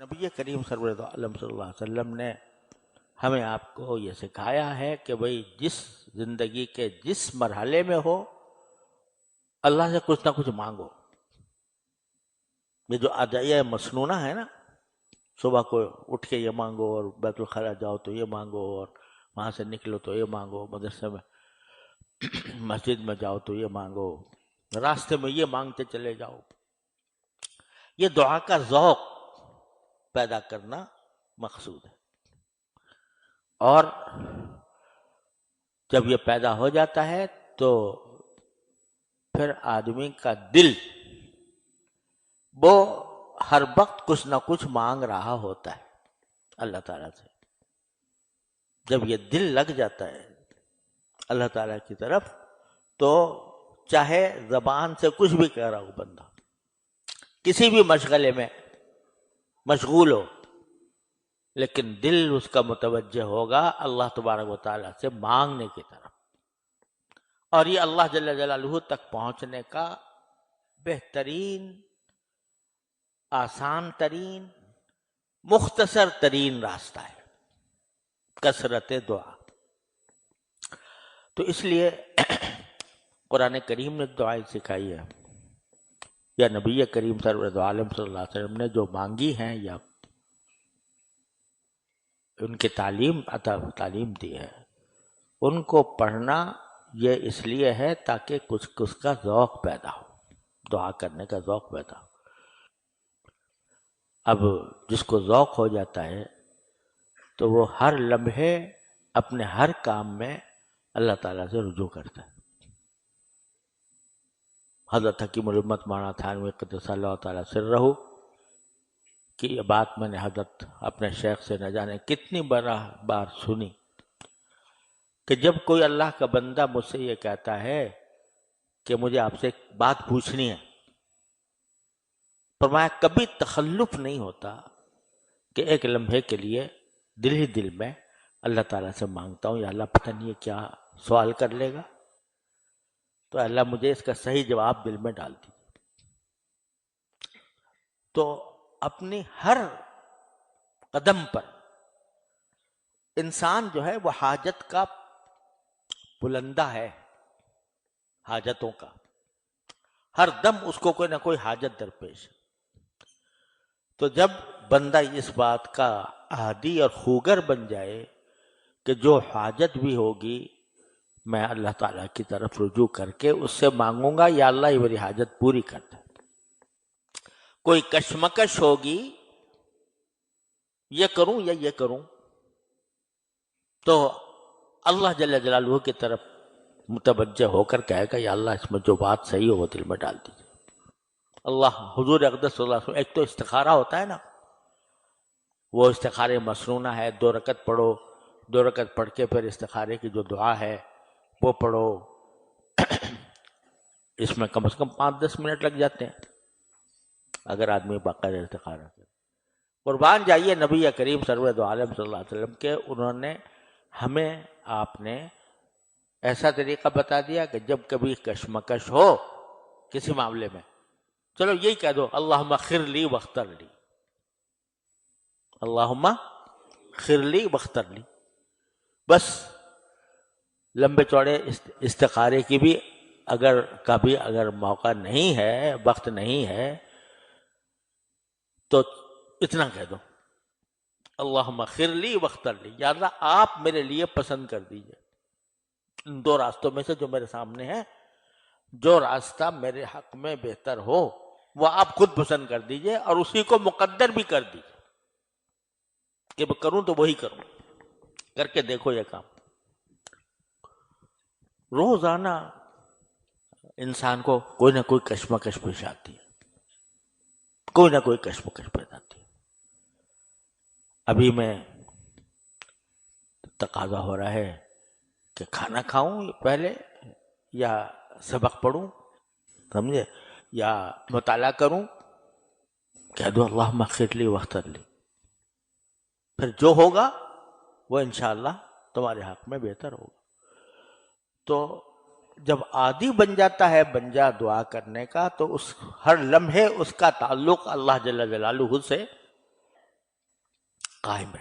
نبی کریم سرور دو عالم صلی اللہ علیہ وسلم نے ہمیں آپ کو یہ سکھایا ہے کہ بھئی جس زندگی کے جس مرحلے میں ہو اللہ سے کچھ نہ کچھ مانگو۔ یہ جو ادعیہ مسنونہ ہے نا، صبح کو اٹھ کے یہ مانگو اور بیت الخلا جاؤ تو یہ مانگو اور وہاں سے نکلو تو یہ مانگو، مدرسے میں مسجد میں جاؤ تو یہ مانگو، راستے میں یہ مانگتے چلے جاؤ، یہ دعا کا ذوق پیدا کرنا مقصود ہے۔ اور جب یہ پیدا ہو جاتا ہے تو پھر آدمی کا دل وہ ہر وقت کچھ نہ کچھ مانگ رہا ہوتا ہے اللہ تعالیٰ سے۔ جب یہ دل لگ جاتا ہے اللہ تعالیٰ کی طرف تو چاہے زبان سے کچھ بھی کہہ رہا ہو بندہ، کسی بھی مشغلے میں مشغول ہو، لیکن دل اس کا متوجہ ہوگا اللہ تبارک و تعالیٰ سے مانگنے کی طرف۔ اور یہ اللہ جل جلالہ تک پہنچنے کا بہترین، آسان ترین، مختصر ترین راستہ ہے، کثرت دعا۔ تو اس لیے قرآن کریم نے دعائیں سکھائی ہے، یا نبی کریم سرور عالم صلی اللہ علیہ وسلم نے جو مانگی ہیں یا ان کی تعلیم دی ہے، ان کو پڑھنا یہ اس لیے ہے تاکہ کچھ اس کا ذوق پیدا ہو، دعا کرنے کا ذوق پیدا ہو۔ اب جس کو ذوق ہو جاتا ہے تو وہ ہر لمحے اپنے ہر کام میں اللہ تعالیٰ سے رجوع کرتا ہے۔ حضرت حکیم الامت مولانا تھانوی قدس اللہ تعالیٰ سرہ کہ یہ بات میں نے حضرت اپنے شیخ سے نہ جانے کتنی بار سنی کہ جب کوئی اللہ کا بندہ مجھ سے یہ کہتا ہے کہ مجھے آپ سے ایک بات پوچھنی ہے، فرمایا کبھی تخلف نہیں ہوتا کہ ایک لمحے کے لیے دل ہی دل میں اللہ تعالیٰ سے مانگتا ہوں، یا اللہ پتہ نہیں یہ کیا سوال کر لے گا، تو اللہ مجھے اس کا صحیح جواب دل میں ڈال دیجیے۔ تو اپنی ہر قدم پر انسان جو ہے وہ حاجت کا بلندہ ہے، حاجتوں کا، ہر دم اس کو کوئی نہ کوئی حاجت درپیش ہے۔ تو جب بندہ اس بات کا عادی اور خوگر بن جائے کہ جو حاجت بھی ہوگی میں اللہ تعالیٰ کی طرف رجوع کر کے اس سے مانگوں گا، یا اللہ یہ میری حاجت پوری کر دے۔ کوئی کشمکش ہوگی، یہ کروں یا یہ کروں، تو اللہ جل جلالہ کی طرف متوجہ ہو کر کہے گا یا اللہ اس میں جو بات صحیح ہو وہ دل میں ڈال دیجیے۔ اللہ حضور اقدس صلی اللہ علیہ وسلم، ایک تو استخارہ ہوتا ہے نا، وہ استخارے مسنونہ ہے، 2 رکعت پڑھو، 2 رکعت پڑھ کے پھر استخارے کی جو دعا ہے وہ پڑھو، اس میں کم از کم 5-10 منٹ لگ جاتے ہیں اگر آدمی باقاعدہ استخارہ کرے۔ قربان جائیے نبی کریم سرور دو عالم صلی اللہ علیہ وسلم کے، انہوں نے ہمیں، آپ نے ایسا طریقہ بتا دیا کہ جب کبھی کشمکش ہو کسی معاملے میں، چلو یہی کہہ دو اللہم خر لی واختر لی، اللہم خر لی واختر لی، بس۔ لمبے چوڑے استخارے کی بھی اگر موقع نہیں ہے، وقت نہیں ہے، تو اتنا کہہ دو اللہم خر لی واختر لی، یا اللہ آپ میرے لیے پسند کر دیجئے ان 2 راستوں میں سے جو میرے سامنے ہیں، جو راستہ میرے حق میں بہتر ہو وہ آپ خود پسند کر دیجئے، اور اسی کو مقدر بھی کر دیجئے کہ میں کروں تو وہی کروں، کر کے دیکھو یہ کام۔ روزانہ انسان کو کوئی نہ کوئی کشمکش پیش آتی ہے، کوئی نہ کوئی کشمکش پیدا آتی ہے۔ ابھی میں تقاضا ہو رہا ہے کہ کھانا کھاؤں پہلے یا سبق پڑھوں، سمجھے، یا مطالعہ کروں، کہہ دو اللہم اغفر لی واختر لی، پھر جو ہوگا وہ انشاءاللہ تمہارے حق میں بہتر ہوگا۔ تو جب عادی بن جاتا ہے بنجا دعا کرنے کا، تو اس ہر لمحے اس کا تعلق اللہ جل جلالہ سے قائم رہے.